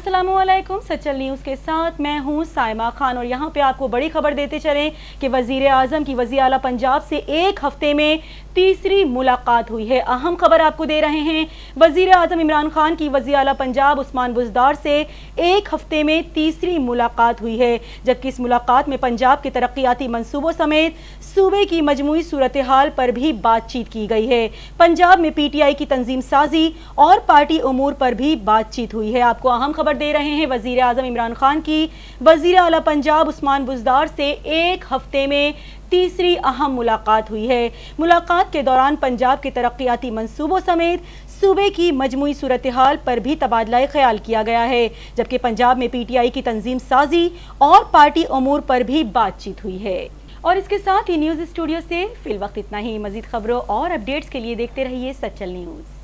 अस्सलामु अलैकुम। सचल न्यूज़ के साथ मैं हूं साइमा खान और यहाँ पे आपको बड़ी खबर देते चलें कि वज़ीर आज़म की वज़ीर आला पंजाब से एक हफ्ते में तीसरी मुलाकात हुई है। अहम खबर आपको दे रहे हैं, वज़ीर आज़म इमरान खान की वज़ीर आला पंजाब उस्मान बुज़दार से एक हफ्ते में तीसरी मुलाकात हुई है, जबकि इस मुलाकात में पंजाब के तरक्याती मंसूबों समेत सूबे की मजमूई सूरत हाल पर भी बातचीत की गई है। पंजाब में PTI की तंजीम साजी और पार्टी उमूर पर भी बातचीत हुई है। आपको अहम खबर दे रहे हैं, वज़ीर आज़म इमरान खान की वज़ीर आला पंजाब उस्मान बुज़दार से एक हफ्ते में तीसरी अहम मुलाकात हुई है। मुलाकात के दौरान पंजाब के तरक्याती मंसूबों समेत सूबे की मजमूई सूरत हाल पर भी तबादला ख्याल किया गया है, जबकि पंजाब में PTI की तंजीम साजी और पार्टी उमूर पर भी बातचीत हुई है। और इसके साथ ही न्यूज़ स्टूडियो से फिल वक्त इतना ही। मज़ीद खबरों और अपडेट्स के लिए देखते रहिए सचल न्यूज़।